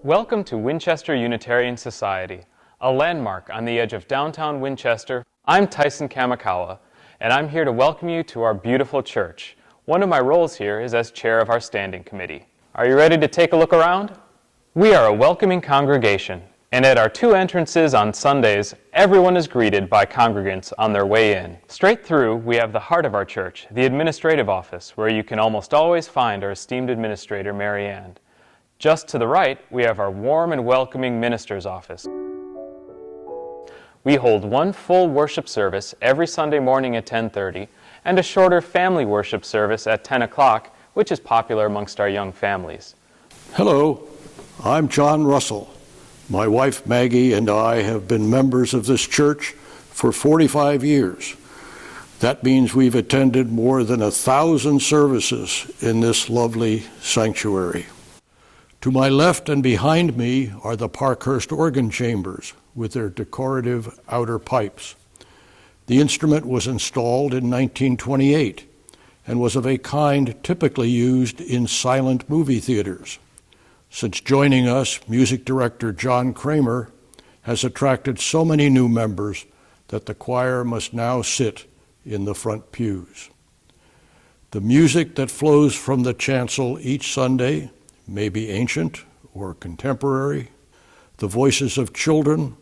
Welcome to Winchester Unitarian Society, a landmark on the edge of downtown Winchester. I'm Tyson Kamikawa, and I'm here to welcome you to our beautiful church. One of my roles here is as chair of our standing committee. Are you ready to take a look around? We are a welcoming congregation, and at our two entrances on Sundays, everyone is greeted by congregants on their way in. Straight through, we have the heart of our church, the administrative office, where you can almost always find our esteemed administrator, Mary Ann. Just to the right, we have our warm and welcoming minister's office. We hold one full worship service every Sunday morning at 10:30 and a shorter family worship service at 10 o'clock, which is popular amongst our young families. Hello, I'm John Russell. My wife Maggie and I have been members of this church for 45 years. That means we've attended more than 1,000 services in this lovely sanctuary. To my left and behind me are the Parkhurst organ chambers with their decorative outer pipes. The instrument was installed in 1928 and was of a kind typically used in silent movie theaters. Since joining us, music director John Kramer has attracted so many new members that the choir must now sit in the front pews. The music that flows from the chancel each Sunday may be ancient or contemporary, the voices of children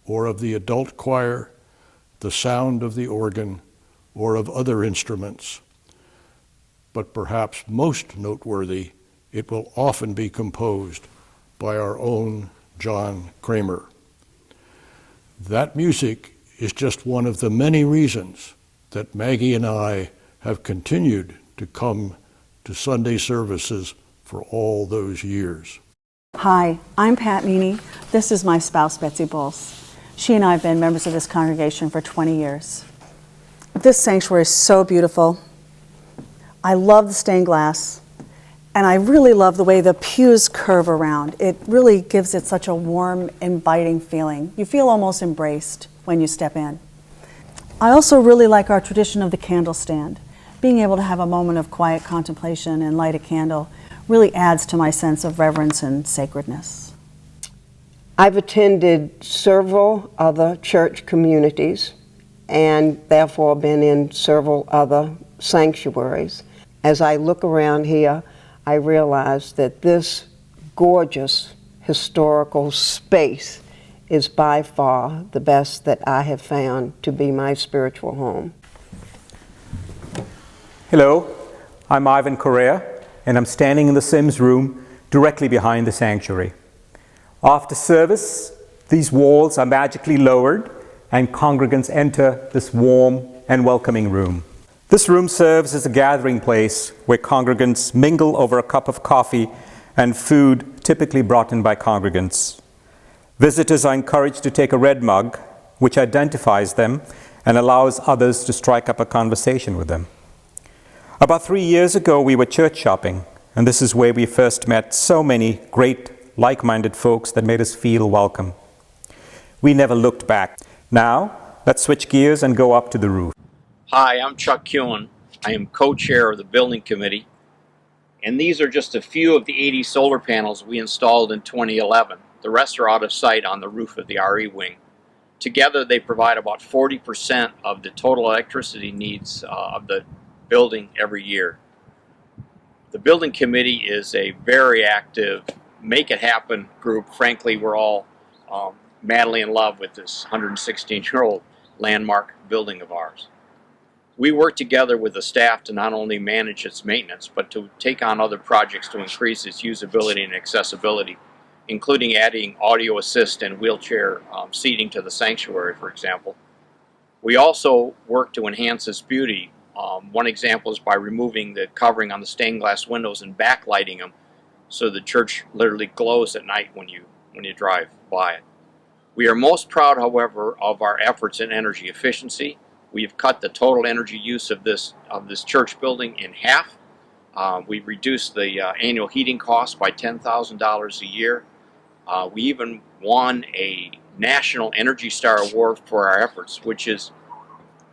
or of the adult choir, the sound of the organ or of other instruments. But perhaps most noteworthy, it will often be composed by our own John Kramer. That music is just one of the many reasons that Maggie and I have continued to come to Sunday services for all those years. Hi, I'm Pat Meany. This is my spouse, Betsy Bowles. She and I have been members of this congregation for 20 years. This sanctuary is so beautiful. I love the stained glass, and I really love the way the pews curve around. It really gives it such a warm, inviting feeling. You feel almost embraced when you step in. I also really like our tradition of the candle stand. Being able to have a moment of quiet contemplation and light a candle really adds to my sense of reverence and sacredness. I've attended several other church communities and therefore been in several other sanctuaries. As I look around here, I realize that this gorgeous historical space is by far the best that I have found to be my spiritual home. Hello, I'm Ivan Correa, and I'm standing in the Sims room directly behind the sanctuary. After service, these walls are magically lowered and congregants enter this warm and welcoming room. This room serves as a gathering place where congregants mingle over a cup of coffee and food typically brought in by congregants. Visitors are encouraged to take a red mug, which identifies them and allows others to strike up a conversation with them. About 3 years ago, we were church shopping, and this is where we first met so many great, like-minded folks that made us feel welcome. We never looked back. Now, let's switch gears and go up to the roof. Hi, I'm Chuck Kuhn. I am co-chair of the building committee, and these are just a few of the 80 solar panels we installed in 2011. The rest are out of sight on the roof of the RE wing. Together, they provide about 40% of the total electricity needs of the building every year. The building committee is a very active, make it happen group. Frankly, we're all madly in love with this 116-year-old landmark building of ours. We work together with the staff to not only manage its maintenance, but to take on other projects to increase its usability and accessibility, including adding audio assist and wheelchair seating to the sanctuary, for example. We also work to enhance its beauty. One example is by removing the covering on the stained glass windows and backlighting them so the church literally glows at night when you drive by it. We are most proud, however, of our efforts in energy efficiency. We have cut the total energy use of this church building in half. We've reduced the annual heating costs by $10,000 a year. We even won a National Energy Star Award for our efforts, which is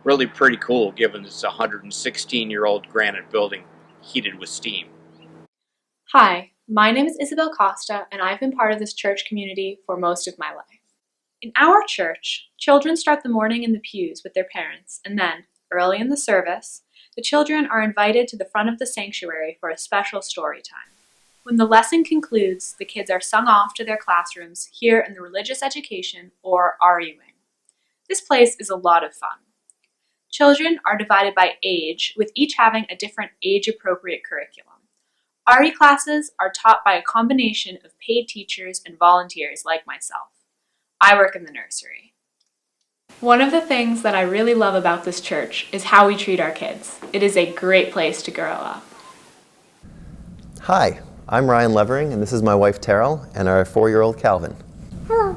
really pretty cool given it's a 116-year-old granite building heated with steam. Hi, My name is Isabel Costa, and I've been part of this church community for most of my life. In our church, children start the morning in the pews with their parents, and then, early in the service, the children are invited to the front of the sanctuary for a special story time. When the lesson concludes, the kids are sung off to their classrooms here in the Religious Education, or RE wing. This place is a lot of fun. Children are divided by age, with each having a different age-appropriate curriculum. RE classes are taught by a combination of paid teachers and volunteers like myself. I work in the nursery. One of the things that I really love about this church is how we treat our kids. It is a great place to grow up. Hi, I'm Ryan Levering, and this is my wife Terrell and our 4-year-old Calvin. Hello.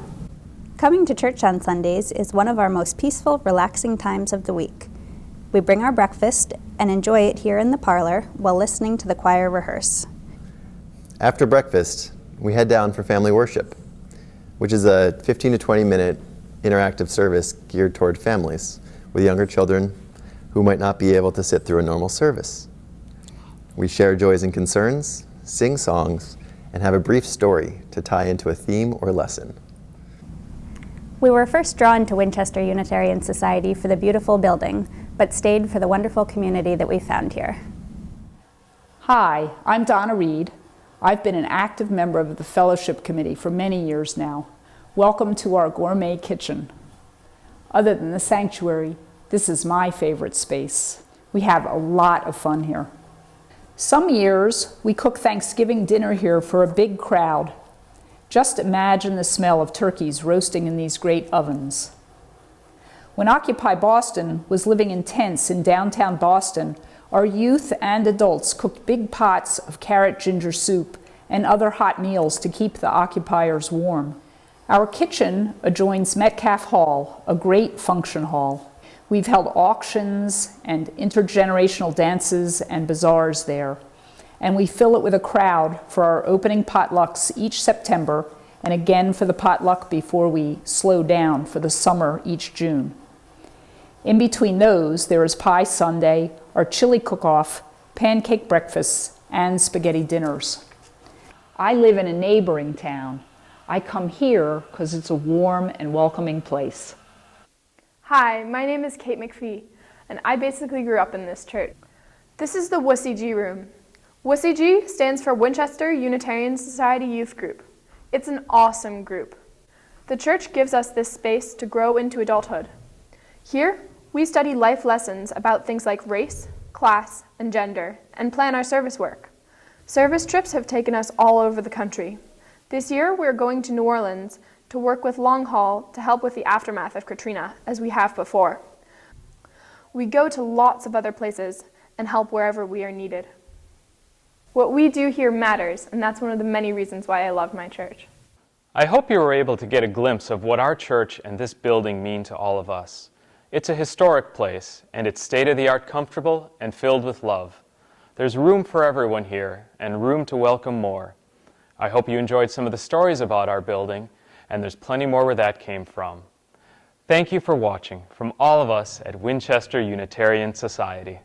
Coming to church on Sundays is one of our most peaceful, relaxing times of the week. We bring our breakfast and enjoy it here in the parlor while listening to the choir rehearse. After breakfast, we head down for family worship, which is a 15 to 20 minute interactive service geared toward families with younger children who might not be able to sit through a normal service. We share joys and concerns, sing songs, and have a brief story to tie into a theme or lesson. We were first drawn to Winchester Unitarian Society for the beautiful building, but stayed for the wonderful community that we found here. Hi, I'm Donna Reed. I've been an active member of the Fellowship Committee for many years now. Welcome to our gourmet kitchen. Other than the sanctuary, this is my favorite space. We have a lot of fun here. Some years, we cook Thanksgiving dinner here for a big crowd. Just imagine the smell of turkeys roasting in these great ovens. When Occupy Boston was living in tents in downtown Boston, our youth and adults cooked big pots of carrot ginger soup and other hot meals to keep the occupiers warm. Our kitchen adjoins Metcalf Hall, a great function hall. We've held auctions and intergenerational dances and bazaars there, and we fill it with a crowd for our opening potlucks each September and again for the potluck before we slow down for the summer each June. In between those, there is Pie Sunday, our chili cook-off, pancake breakfasts, and spaghetti dinners. I live in a neighboring town. I come here because it's a warm and welcoming place. Hi, my name is Kate McPhee, and I basically grew up in this church. This is the WSIG room. WSIG stands for Winchester Unitarian Society Youth Group. It's an awesome group. The church gives us this space to grow into adulthood. Here, we study life lessons about things like race, class, and gender, and plan our service work. Service trips have taken us all over the country. This year, we're going to New Orleans to work with Long Haul to help with the aftermath of Katrina, as we have before. We go to lots of other places and help wherever we are needed. What we do here matters, and that's one of the many reasons why I love my church. I hope you were able to get a glimpse of what our church and this building mean to all of us. It's a historic place, and it's state-of-the-art comfortable and filled with love. There's room for everyone here, and room to welcome more. I hope you enjoyed some of the stories about our building, and there's plenty more where that came from. Thank you for watching from all of us at Winchester Unitarian Society.